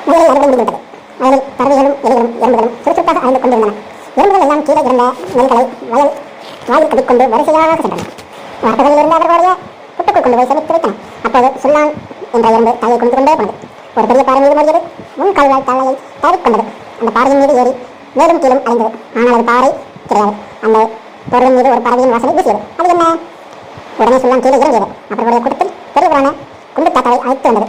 முதலில் அறுவடை முடிந்துவிட்டது. வயலில் பறவைகளும் எலிகளும் எறும்புகளும் சுறுசுறுப்பாக அழிந்து கொண்டிருந்தன. எறும்புகள் எல்லாம் கீழே இருந்த நெல்களை வாயில் கட்டிக்கொண்டு வரிசையாக சென்றன. வார்த்தைகளிலிருந்து அவர்களுடைய புட்டுக்குள் கொண்டு போய் செலுத்தி வைத்தன. அப்போது சுல்லான் என்ற எறும்பு தலையை குனிந்து கொண்டே போனது. ஒரு பெரிய பாறை மீது மோதியது. முன் கால்வாய் தலையை தவிர்க்கொண்டது. அந்த பாறையின் மீது ஏறி மேலும் கீழும் அலைந்தது. ஆனால் அது பாறை கிடையாது. அந்த பொருளின் மீது ஒரு பறவையின் வாசனை வீசியது. அது என்ன? உடனே சுல்லான் கீழே இறங்கியது. அவர்களுடைய கூட்டத்தில் பெரியவரான குண்டு தாத்தாவை அழைத்து வந்தது.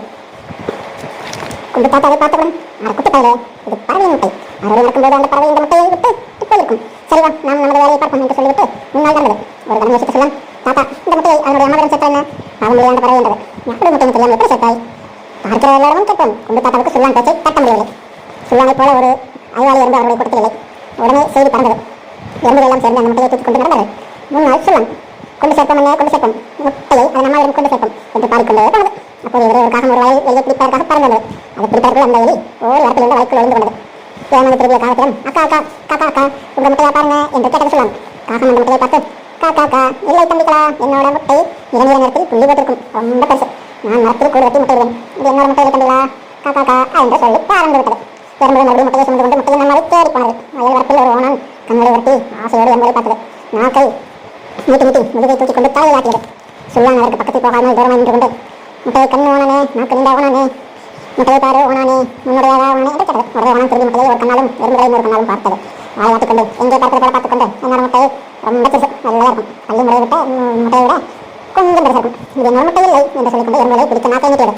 குண்டு தாத்தாவை பார்த்தவுடன், குட்டுத்தாயிலே, இது பறவையின் முட்டை. அவரோடு நடக்கும்போது அந்த பறவை இந்த முட்டையை விட்டு போயிருக்கும். சரிவா, நாம் நமது வேலையை பார்ப்போம் என்று சொல்லிவிட்டு முன்னால் நடந்தது. ஒரு கடன் யோசித்து சொல்லான், தாத்தா, இந்த முட்டையை அவனுடைய அம்மாவிடம் சேர்த்தா என்ன? பாவம் அந்த பறவை என்றது. எப்படி முட்டையும் தெரியாமல் எப்படி சேர்த்தாய்? பார்க்கிற எல்லாரும் கேட்போம். குண்டு தாத்தாவுக்கு சுல்லான் பேச்சை தட்ட முடியவில்லை. சுல்லானை போல ஒரு அறிவாளி இருந்து அவருடைய கூட்டத்தில் இல்லை. உடனே செய்தி பறந்தது. எறும்புகள் எல்லாம் சேர்ந்து அந்த முட்டையை தூக்கிக் கொண்டு நடந்தார்கள். முன்னால் சுல்லான், கொண்டு சேர்ப்போம் என்ன, கொண்டு சேர்ப்போம், முட்டையை அதன் அம்மாவிடம் கொண்டு சேர்ப்போம் என்று பாடிக்கொண்டே போனது. அப்போது எதிரே ஒரு காகம் ஒரு வயல் வெளியே பிடிப்பதற்காக பறந்து வந்தது. அது பிடிப்பதற்குள் அந்த எலி ஒரு இடத்திலிருந்து வயலுக்குள் ஒளிந்து கொண்டது. தேவனை திரும்பிய காகத்திடம், அக்கா அக்கா காக்கா அக்கா, உங்க முட்டையா பாருங்க என்று கேட்டது சொல்லாம். காகம் அந்த முட்டையை பார்த்து, காக்கா அக்கா, இல்லை தம்பிகளா, என்னோட முட்டை இரண்டு நேரத்தில் புள்ளி போட்டிருக்கும், ரொம்ப பெருசு. நான் மரத்தில் கூடு வெட்டி முட்டையிடுவேன். இது என்னோட முட்டையில் தம்பிகளா, காக்கா அக்கா என்று சொல்லி ஆரம்பித்து விட்டது. எறும்புகள் மறுபடியும் முட்டையை சுமந்து கொண்டு முட்டையை நம்மளை தேடி போனது. வயல் வரப்பில் ஒரு ஓனான் கண்களை வரட்டி ஆசையோடு எறும்பை பார்த்தது. நாக்கை நீட்டி முதுகை தூக்கி கொண்டு தலையை ஆட்டியது. சுல்லான் அதற்கு பக்கத்தில் போகாமல் தூரமாக நின்று கொண்டு, முட்டையை கண்ணு ஓனானே, நாக்கு நீண்ட ஓனானே, முட்டையை பாரு ஓனானே, உன்னுடையதா ஓனானே என்று கேட்டது. உடனே ஓனான் திரும்பி முட்டையை ஒரு கண்ணாலும் எறும்புகளை இன்னொரு கண்ணாலும் பார்த்தது. வாயை ஆட்டிக்கொண்டு, எங்கே பார்ப்பது போல பார்த்துக்கொண்டு, என்னோட முட்டை ரொம்ப பெருசு, நல்லா இருக்கும், பள்ளி முறையை விட்ட முட்டையை விட கொஞ்சம் பெருசாக இருக்கும், இது என்னோட முட்டை இல்லை என்று சொல்லிக்கொண்டு எறும்புகளை பிடிக்க நாக்கை நீட்டியது.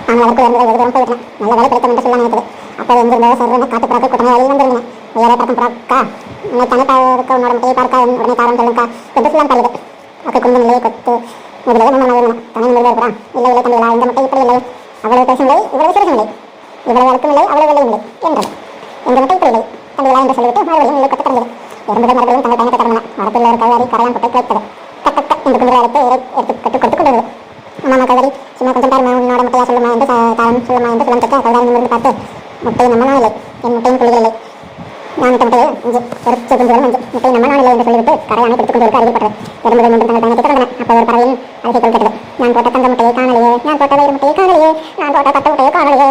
ஆனால் அதற்கு எறும்புகள் வெகு தூரம் போய்விட்டன. நல்ல வேலை பிடித்தம் என்று சொல்ல நினைத்தது. அப்போது எங்கிருந்தோ சர்வன காட்டு புறாக்கள் கூட்டமே வழியில் வந்திருந்தன. உயரே பறக்கும் புறாக்கா, உன்னை தனி பார்க்க உன்னோட முட்டையை பார்க்க உடனே காரணம் சொல்லுங்கக்கா என்று சொல்லான் பாருது. அப்போ குண்டு நிலையை கொத்து முதலே முன்னமாக இருந்தன. தனி நிலையில் இருக்கிறான். இல்லை இல்லை தம்பிகளா, இந்த முட்டை இப்படி இல்லை, அவ்வளவு பெருசும் இல்லை, இவ்வளவு சிறுசும் இல்லை, இவ்வளவு வழக்கும் இல்லை, அவ்வளவு வெள்ளையும் இல்லை என்றது. எங்கள் முட்டை இப்படி இல்லை தம்பிகளா என்று சொல்லிவிட்டு மறுபடியும் நிலை கொத்து திறந்தது. எறும்புகள் மறுபடியும் தங்கள் பயணத்தை தொடர்ந்தன. வரப்பில் ஒரு கல்வாரி கரையான் குட்டை கிடைத்தது. கட்ட என்று குண்டு அழைத்து எடுத்து கற்றுக் கொடுத்து கொண்டு வந்தது. அம்மா கல்வாரி, சும்மா கொஞ்சம் பாருமா, உன்னோட முட்டையா சொல்லுமா என்று தாரம் சொல்லுமா என்று சொல்லம் கேட்க கல்வாரி நிமிர்ந்து பார்த்து, முட்டை நம்ம இல்லை, என் முட்டையின் புள்ளிகள் இல்லை, நான் முட்டையை அஞ்சு ஒரு குஞ்சுகளும் அஞ்சு, முட்டை நம்ம இல்லை என்று சொல்லிவிட்டு கரையானை பிடித்துக் கொண்டு அருகில் பட்டது. எறும்புகள் மீண்டும் தங்கள் பயணத்தை தொடர்ந்தன. அப்போ ஒரு பறவையின் அழைக்கை கேட்டது. நான் போட்ட தங்க முட்டையை காணலையே, நான் போட்ட வயிறு முட்டையை காணலையே, நான் போட்ட தட்ட முட்டையை காணலையே,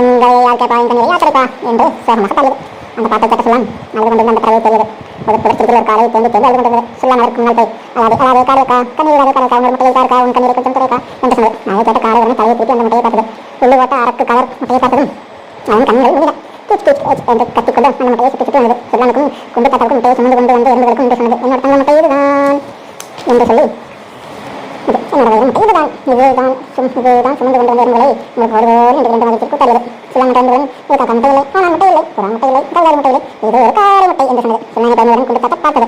உங்களை யாழ்க்கைப்பா இந்த நிலையை யாத்திரைப்பா என்று சோகமாக தள்ளுது. அந்த பாட்டை கேட்ட சொல்லாம் அழுது கொண்டிருந்த அந்த பறவை தெரியுது. ஒரு புறத்திற்கு ஒரு காலை தேர்ந்து அழுது கொண்டிருந்தது. சொல்லாம் அதற்கு முன்னால் போய், அதாவது காலைக்கா கண்ணீர் காலைக்கா உங்கள் முட்டையை காருக்கா, உன் கண்ணீரை கொஞ்சம் துறைக்கா என்று சொன்னது. நான் கேட்ட காலை உடனே தலையை திருப்பி அந்த முட்டையை பார்த்தது. உள்ளு ஓட்ட அரக்கு கலர் முட்டையை பார்த்ததும் அவன் கண்கள் முடியல. என்று கத்திக்கொண்டு அந்த முட்டையை சுற்றி சுற்றி வந்தது. சொல்லானுக்கும் குண்டு தாத்தாவுக்கும் முட்டையை சுமந்து கொண்டு வந்து எறும்புகளுக்கும் என்று சொன்னது. என்னோட தங்க முட்டை இதுதான் என்று சொல்லி, என்னோட முட்டை இதுதான் இதுதான் சுமந்து கொண்டு வந்த எறும்புகளை உங்களுக்கு ஒருவோடு என்று இரண்டு மகிழ்ச்சி கூட்டாளியது. சில முட்டைகளுடன் இது காக்கா முட்டை இல்லை, ஆனால் முட்டை இல்லை, புறா முட்டை இல்லை, கல்லாரி முட்டை இல்லை, இது ஒரு காரை முட்டை என்று சொன்னது. சொல்லான டைமுடன் குண்டு தாத்தா பார்த்தது.